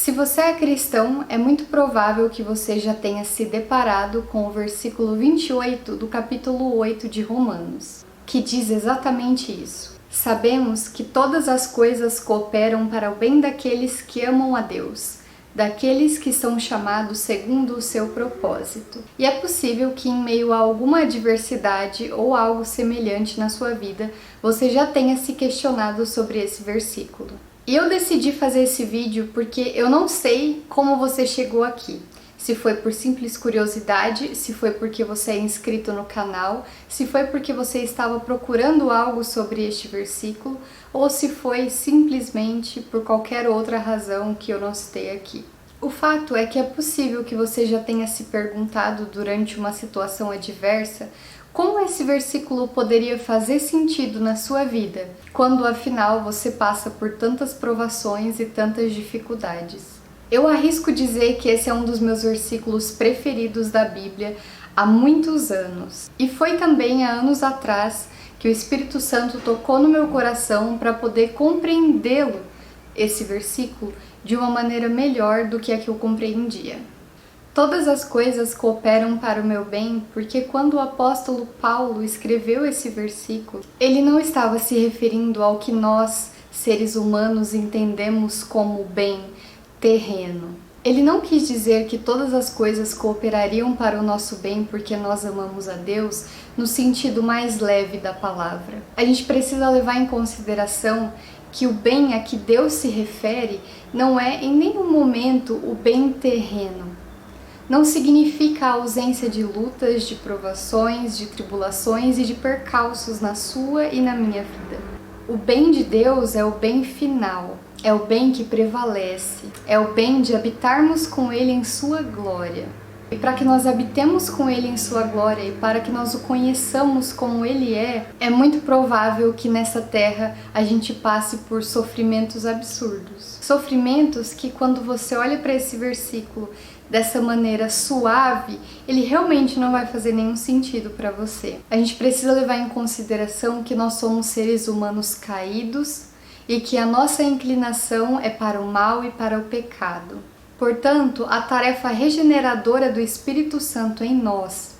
Se você é cristão, é muito provável que você já tenha se deparado com o versículo 28 do capítulo 8 de Romanos, que diz exatamente isso. Sabemos que todas as coisas cooperam para o bem daqueles que amam a Deus, daqueles que são chamados segundo o seu propósito. E é possível que em meio a alguma adversidade ou algo semelhante na sua vida, você já tenha se questionado sobre esse versículo. E eu decidi fazer esse vídeo porque eu não sei como você chegou aqui. Se foi por simples curiosidade, se foi porque você é inscrito no canal, se foi porque você estava procurando algo sobre este versículo, ou se foi simplesmente por qualquer outra razão que eu não citei aqui. O fato é que é possível que você já tenha se perguntado durante uma situação adversa como esse versículo poderia fazer sentido na sua vida, quando afinal você passa por tantas provações e tantas dificuldades. Eu arrisco dizer que esse é um dos meus versículos preferidos da Bíblia há muitos anos. E foi também há anos atrás que o Espírito Santo tocou no meu coração para poder compreendê-lo, esse versículo, de uma maneira melhor do que a que eu compreendia. Todas as coisas cooperam para o meu bem, porque quando o apóstolo Paulo escreveu esse versículo, ele não estava se referindo ao que nós, seres humanos, entendemos como bem terreno. Ele não quis dizer que todas as coisas cooperariam para o nosso bem porque nós amamos a Deus no sentido mais leve da palavra. A gente precisa levar em consideração que o bem a que Deus se refere não é em nenhum momento o bem terreno. Não significa a ausência de lutas, de provações, de tribulações e de percalços na sua e na minha vida. O bem de Deus é o bem final, é o bem que prevalece, é o bem de habitarmos com Ele em sua glória. E para que nós habitemos com Ele em sua glória e para que nós o conheçamos como Ele é muito provável que nessa terra a gente passe por sofrimentos absurdos. Sofrimentos que quando você olha para esse versículo dessa maneira suave, ele realmente não vai fazer nenhum sentido para você. A gente precisa levar em consideração que nós somos seres humanos caídos e que a nossa inclinação é para o mal e para o pecado. Portanto, a tarefa regeneradora do Espírito Santo em nós,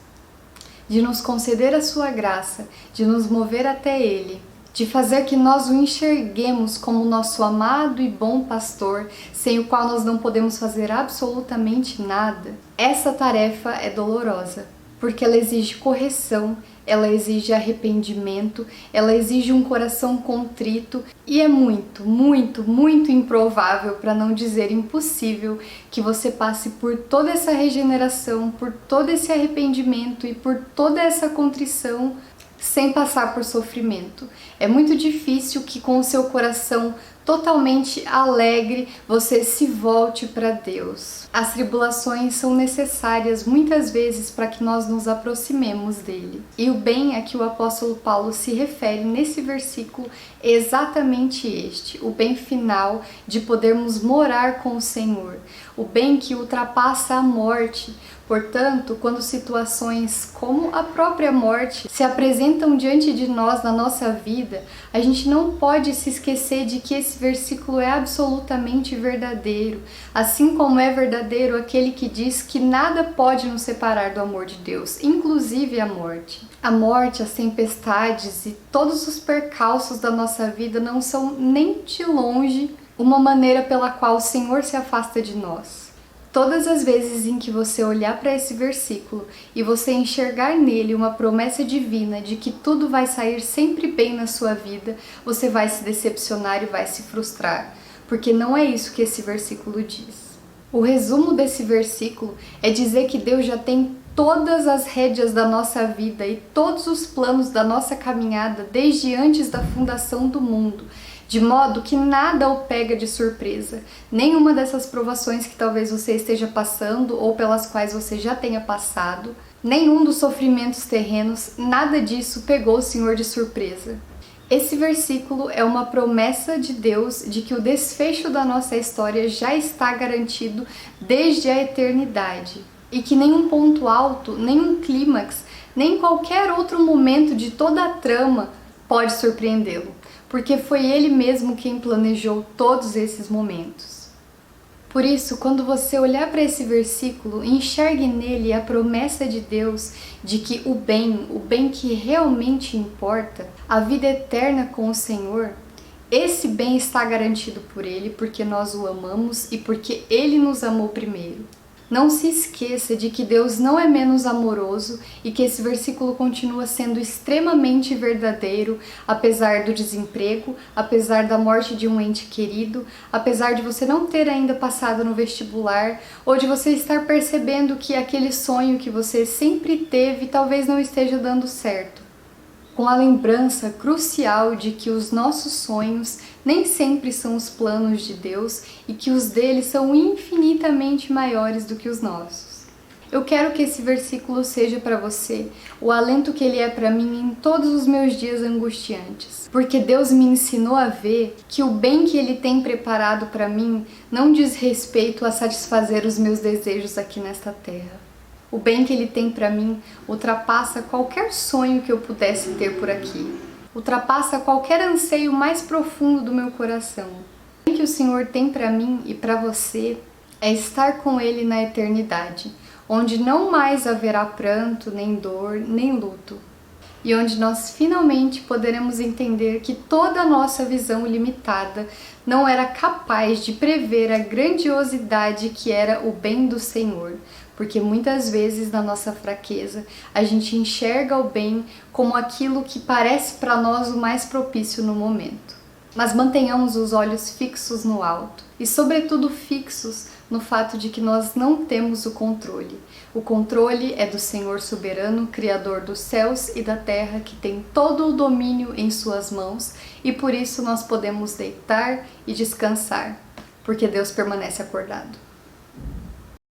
de nos conceder a sua graça, de nos mover até Ele, de fazer que nós o enxerguemos como nosso amado e bom pastor, sem o qual nós não podemos fazer absolutamente nada, essa tarefa é dolorosa, porque ela exige correção, ela exige arrependimento, ela exige um coração contrito e é muito, muito, muito improvável, para não dizer impossível, que você passe por toda essa regeneração, por todo esse arrependimento e por toda essa contrição sem passar por sofrimento. É muito difícil que com o seu coração totalmente alegre você se volte para Deus. As tribulações são necessárias muitas vezes para que nós nos aproximemos dele. E o bem a que o apóstolo Paulo se refere nesse versículo é exatamente este, o bem final de podermos morar com o Senhor, o bem que ultrapassa a morte. Portanto, quando situações como a própria morte se apresentam diante de nós na nossa vida, a gente não pode se esquecer de que esse versículo é absolutamente verdadeiro, assim como é verdadeiro aquele que diz que nada pode nos separar do amor de Deus, inclusive a morte. A morte, as tempestades e todos os percalços da nossa vida não são nem de longe uma maneira pela qual o Senhor se afasta de nós. Todas as vezes em que você olhar para esse versículo e você enxergar nele uma promessa divina de que tudo vai sair sempre bem na sua vida, você vai se decepcionar e vai se frustrar, porque não é isso que esse versículo diz. O resumo desse versículo é dizer que Deus já tem todas as rédeas da nossa vida e todos os planos da nossa caminhada desde antes da fundação do mundo, de modo que nada o pega de surpresa. Nenhuma dessas provações que talvez você esteja passando ou pelas quais você já tenha passado, nenhum dos sofrimentos terrenos, nada disso pegou o Senhor de surpresa. Esse versículo é uma promessa de Deus de que o desfecho da nossa história já está garantido desde a eternidade e que nenhum ponto alto, nenhum clímax, nem qualquer outro momento de toda a trama pode surpreendê-lo, porque foi Ele mesmo quem planejou todos esses momentos. Por isso, quando você olhar para esse versículo, enxergue nele a promessa de Deus de que o bem que realmente importa, a vida eterna com o Senhor, esse bem está garantido por Ele porque nós o amamos e porque Ele nos amou primeiro. Não se esqueça de que Deus não é menos amoroso e que esse versículo continua sendo extremamente verdadeiro, apesar do desemprego, apesar da morte de um ente querido, apesar de você não ter ainda passado no vestibular, ou de você estar percebendo que aquele sonho que você sempre teve talvez não esteja dando certo. Com a lembrança crucial de que os nossos sonhos nem sempre são os planos de Deus e que os dele são infinitamente maiores do que os nossos. Eu quero que esse versículo seja para você o alento que ele é para mim em todos os meus dias angustiantes, porque Deus me ensinou a ver que o bem que ele tem preparado para mim não diz respeito a satisfazer os meus desejos aqui nesta terra. O bem que Ele tem para mim ultrapassa qualquer sonho que eu pudesse ter por aqui. Ultrapassa qualquer anseio mais profundo do meu coração. O bem que o Senhor tem para mim e para você é estar com Ele na eternidade, onde não mais haverá pranto, nem dor, nem luto. E onde nós finalmente poderemos entender que toda a nossa visão limitada não era capaz de prever a grandiosidade que era o bem do Senhor, porque muitas vezes na nossa fraqueza a gente enxerga o bem como aquilo que parece para nós o mais propício no momento. Mas mantenhamos os olhos fixos no alto e, sobretudo, fixos no fato de que nós não temos o controle. O controle é do Senhor soberano, Criador dos céus e da terra, que tem todo o domínio em suas mãos, e por isso nós podemos deitar e descansar, porque Deus permanece acordado.